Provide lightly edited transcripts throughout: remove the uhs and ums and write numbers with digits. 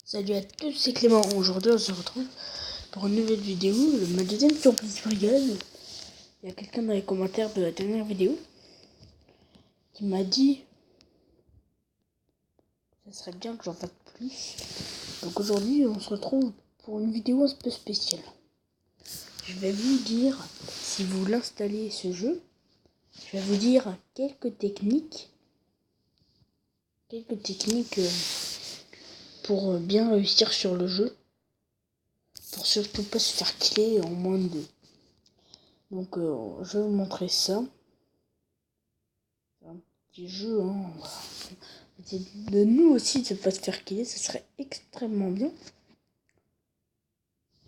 Salut à tous, c'est Clément. Aujourd'hui, on se retrouve pour une nouvelle vidéo, ma deuxième surprise brigade. Il y a quelqu'un dans les commentaires de la dernière vidéo qui m'a dit que ça serait bien que j'en fasse plus. Donc aujourd'hui, on se retrouve pour une vidéo un peu spéciale. Je vais vous dire, si vous l'installez ce jeu, je vais vous dire quelques techniques pour bien réussir sur le jeu. Pour surtout pas se faire killer en moins de 2. Donc je vais vous montrer ça. C'est un petit jeu, hein. De nous aussi de ne pas se faire killer, ce serait extrêmement bien.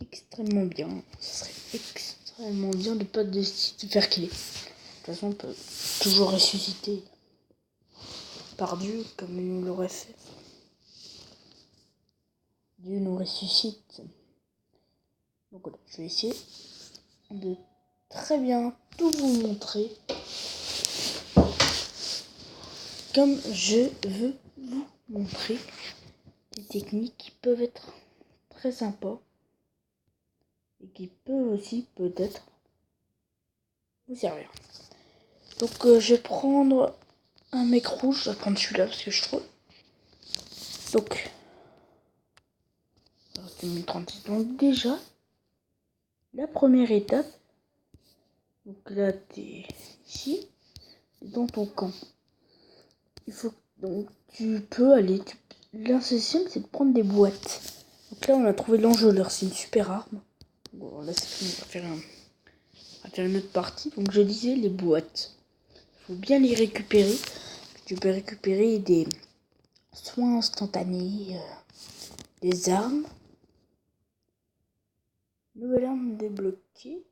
Extrêmement bien. Ce serait extrêmement bien de ne pas se faire killer. De toute façon, on peut toujours ressusciter par Dieu comme il nous l'aurait fait. Dieu nous ressuscite. Donc voilà, je vais essayer de très bien tout vous montrer comme je veux vous montrer des techniques qui peuvent être très sympas et qui peuvent aussi peut-être vous servir. Donc je vais prendre un mec rouge, je vais prendre celui-là parce que je trouve. Donc 2036. Donc déjà, la première étape, donc là t'es ici, dans ton camp. Il faut donc tu peux aller. L'essentiel c'est de prendre des boîtes. Donc là on a trouvé l'enjôleur, c'est une super arme. Bon là c'est fini, on va faire une autre partie. Donc je disais les boîtes. Il faut bien les récupérer. Tu peux récupérer des soins instantanés, des armes. Nouvelle arme débloquée.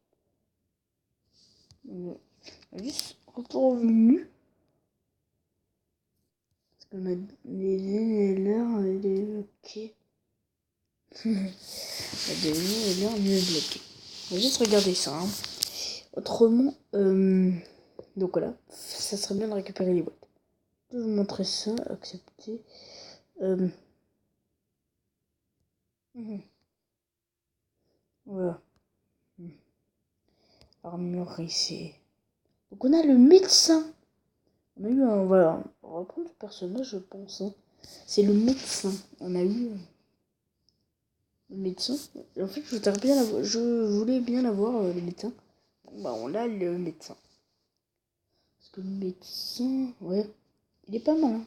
Juste retour au menu. Parce qu'on a les armes débloquées. Les armes débloquées. On va juste regarder ça. Hein. Autrement, donc voilà. Ça serait bien de récupérer les boîtes. Je vais vous montrer ça. Accepter. Voilà. Armure ici. Donc on a le médecin. On a eu un... Voilà. On va reprendre ce personnage, je pense. Hein. C'est le médecin. On a eu le médecin. En fait, je voulais bien avoir le médecin. Bon, bah on a le médecin. Parce que le médecin... Ouais. Il est pas mal. Hein.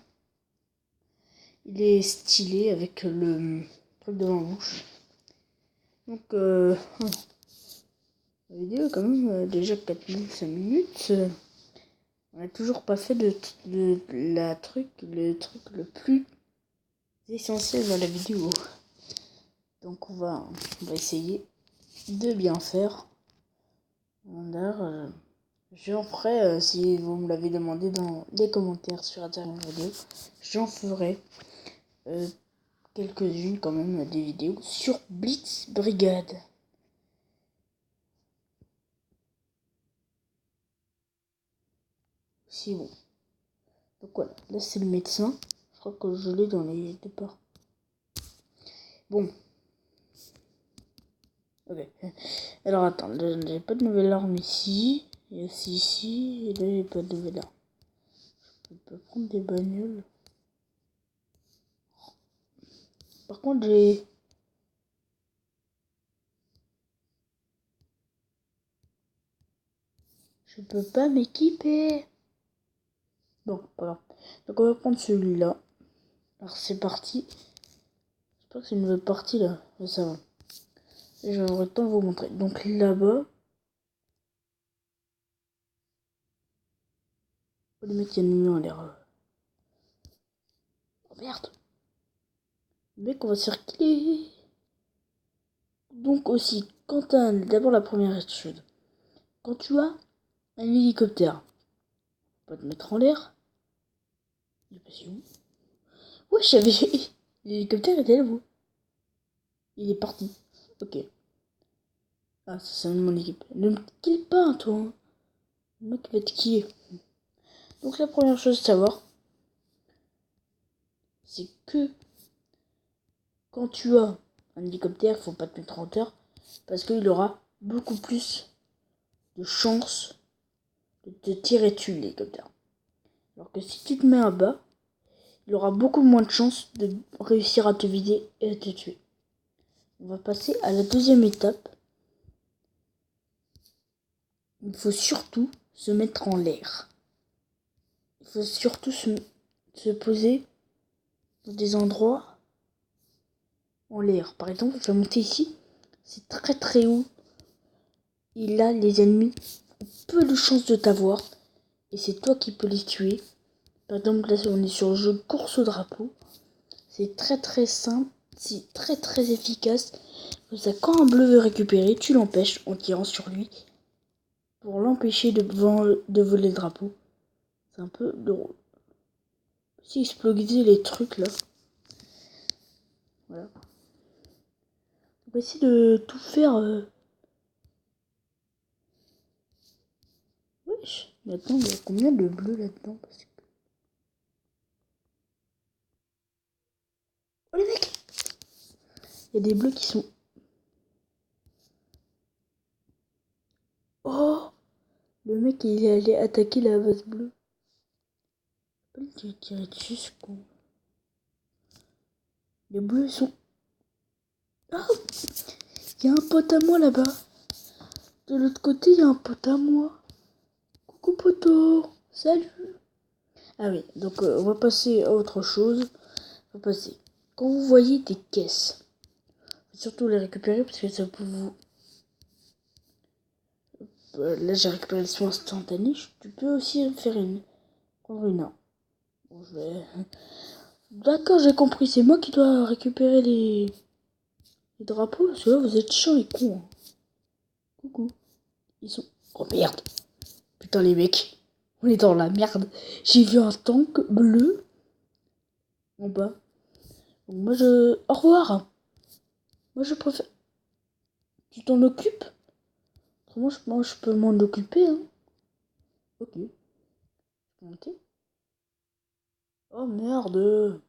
Il est stylé avec le truc devant la bouche. Donc, la vidéo est quand même déjà 45 minutes. On n'a toujours pas fait le truc le plus essentiel dans la vidéo. Donc on va essayer de bien faire. J'en ferai, si vous me l'avez demandé dans les commentaires sur la dernière vidéo, j'en ferai quelques-unes quand même des vidéos sur Blitz Brigade. Si bon. Donc voilà, là c'est le médecin. Je crois que je l'ai dans les départs. Bon. Ok. Alors attends, j'ai pas de nouvelle arme ici. Et aussi ici. Et là j'ai pas de nouvelle arme. Je peux prendre des bagnoles. Par contre j'ai... Je peux pas m'équiper. Bon, voilà. Donc on va prendre celui-là. Alors c'est parti. J'espère que c'est une nouvelle partie là. Mais ça va. Et j'aurai le temps de vous montrer. Donc là-bas. Oh, le mec, il y a une nuit en l'air. Oh merde. Le mec, on va se faire killer. Donc aussi, quand t'as d'abord la première chose. Quand tu as un hélicoptère, on va te mettre en l'air. Il est passé où? Ouais, j'avais. L'hélicoptère était là-haut. Il est parti. Ok. Ah, ça c'est mon équipe. Ne me kill pas, hein, toi. Hein. Le mec va te killer. Donc la première chose à savoir, c'est que quand tu as un hélicoptère, il faut pas te mettre en hauteur parce qu'il aura beaucoup plus de chances de te tirer dessus l'hélicoptère. Alors que si tu te mets à bas, il aura beaucoup moins de chances de réussir à te vider et à te tuer. On va passer à la deuxième étape. Il faut surtout se mettre en l'air. Il faut surtout se poser dans des endroits en l'air. Par exemple, je vais monter ici. C'est très très haut. Et là, les ennemis ont peu de chances de t'avoir. Et c'est toi qui peux les tuer. Par exemple, là, on est sur le jeu course au drapeau. C'est très très simple. C'est très très efficace. Comme ça, quand un bleu veut récupérer, tu l'empêches en tirant sur lui. Pour l'empêcher de voler le drapeau. C'est un peu drôle. Si exploser les trucs là. Voilà. On va essayer de tout faire. Wesh. Maintenant, il y a combien de bleus là-dedans parce que... Oh les mecs! Il y a des bleus qui sont... Oh! Le mec il est allé attaquer la base bleue. Il a tiré dessus ce con. Les bleus sont... Oh! Il y a un pote à moi là-bas. De l'autre côté, il y a un pote à moi. Coucou poteau! Salut! Ah oui, donc on va passer à autre chose. On va passer. Quand vous voyez des caisses, faut surtout les récupérer parce que ça peut vous... là j'ai récupéré le soin instantané. Tu peux aussi faire prendre une arme. Bon, je vais... D'accord, j'ai compris. C'est moi qui dois récupérer les drapeaux. Parce que là, vous êtes chiants et cons. Hein. Coucou. Ils sont... Oh merde. Putain les mecs. On est dans la merde. J'ai vu un tank bleu en bas. Donc moi je... Au revoir. Moi je préfère... Tu t'en occupes? Autrement, moi je peux m'en occuper. Hein. Ok. Je peux monter? Oh merde.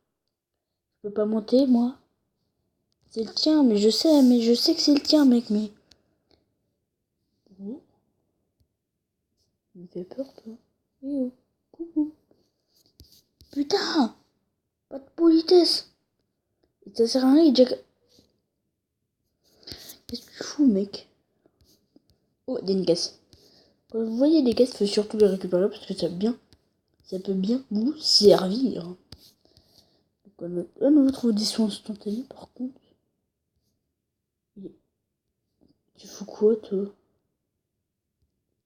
Je peux pas monter moi. C'est le tien, mais je sais que c'est le tien mec, mais... Oh. Il me fait peur toi. Eh oh. Coucou. Putain. Pas de politesse. Et ça sert à rien, Jack. Qu'est-ce que tu fous mec? Oh, il y a une caisse. Quand vous voyez des caisses, il faut surtout les récupérer parce que ça peut bien vous servir. Donc, on va trouver des soins instantanés par contre. Tu fous quoi toi?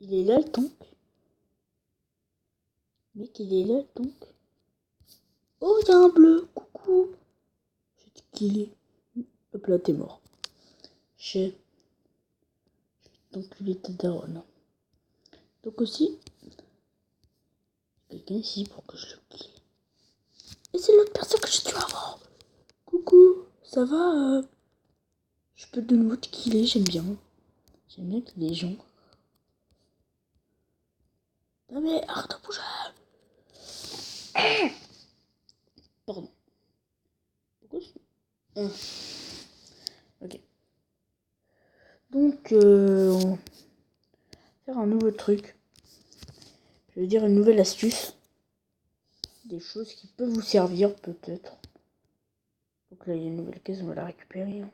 Il est là le tank. Mec, il est là le tank. Oh, il y a un bleu. Coucou. Je vais te killer. Hop là, t'es mort. Je vais t'enculer ta daronne. Donc aussi, quelqu'un ici pour que je le kill. Et c'est l'autre personne que j'ai tué avant. Coucou, ça va je peux de nouveau te killer, j'aime bien. J'aime bien killer les gens. Non mais arrête de bouger. Pardon. Pourquoi ok. Donc, on va faire un nouveau truc. Je veux dire une nouvelle astuce. Des choses qui peuvent vous servir peut-être. Donc là, il y a une nouvelle caisse, on va la récupérer. Hein.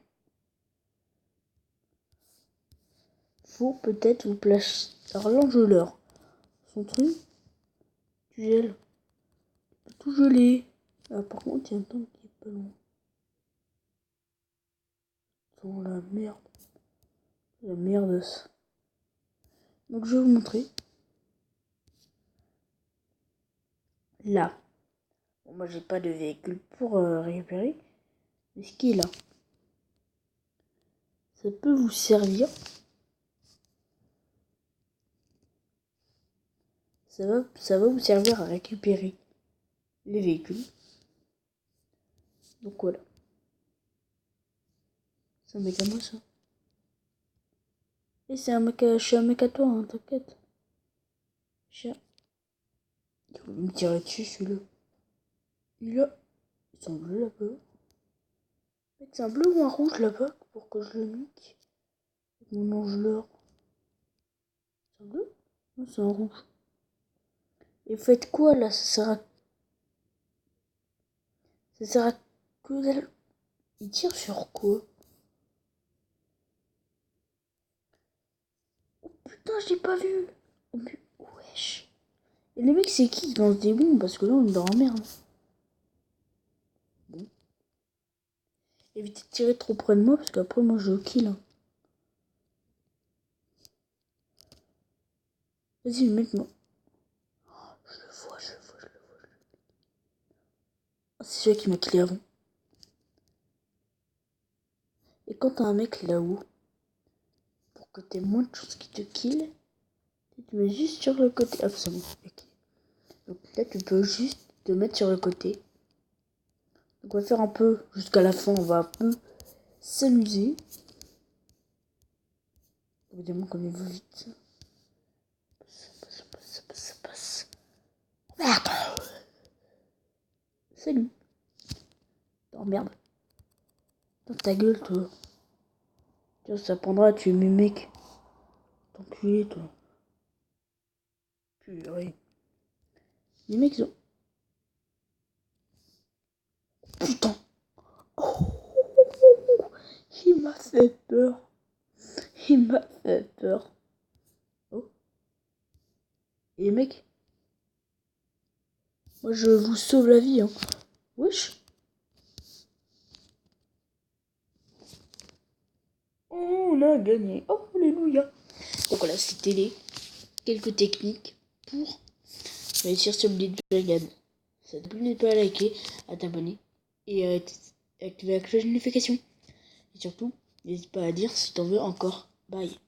Faut peut-être vous placer. Alors l'engeleur. Son truc, tu gèles. Tu peux tout geler. Ah, par contre, il y a un temps qui est pas loin. Dans la merde. La merde. Donc je vais vous montrer. Là. Bon, moi j'ai pas de véhicule pour récupérer. Mais ce qui est là. Ça peut vous servir. Ça va vous servir à récupérer les véhicules. Donc voilà. C'est un mec à moi ça. Et c'est un mec à... Je suis un mec à toi, hein, t'inquiète. Chien. Il va me tirer dessus celui-là. Il a... Il semble là-bas. C'est un bleu ou un rouge là-bas pour que je le nique. Mon angeleur. C'est un bleu? Non, c'est un rouge. Et faites quoi là? Ça sert à que dalle. Il tire sur quoi? Oh putain, je l'ai pas vu. Oh, mais wesh. Et les mecs, c'est qui lance des bombes? Parce que là, on est dans la merde. Bon. Évitez de tirer trop près de moi parce qu'après, moi, je kill. Hein. Vas-y, le mec, moi. Je le vois, je le vois, je le vois. Oh, c'est celui qui m'a killé avant. Et quand t'as un mec là-haut, pour que t'aies moins de chances qu'il te kill, tu mets juste sur le côté. Ah, c'est bon. Okay. Donc là, tu peux juste te mettre sur le côté. Donc on va faire un peu, jusqu'à la fin, on va un peu s'amuser. Évidemment, comme il va vite. Ça passe. Merde. Salut. Oh merde. Dans ta gueule, toi. Tu vois, ça prendra à tuer mes mecs. T'enculé, toi. Purée. Les mecs, ils ont... Putain. Oh, il m'a fait peur. Il m'a fait peur. Oh. Et les mecs, moi je vous sauve la vie, hein. Wesh. On a gagné. Oh, alléluia. Donc voilà, c'était les quelques techniques pour réussir ce Blitz Brigade. Ça t'a plu, n'hésite pas à liker, à t'abonner et à activer la cloche de notification. Et surtout, n'hésite pas à dire si t'en veux encore. Bye.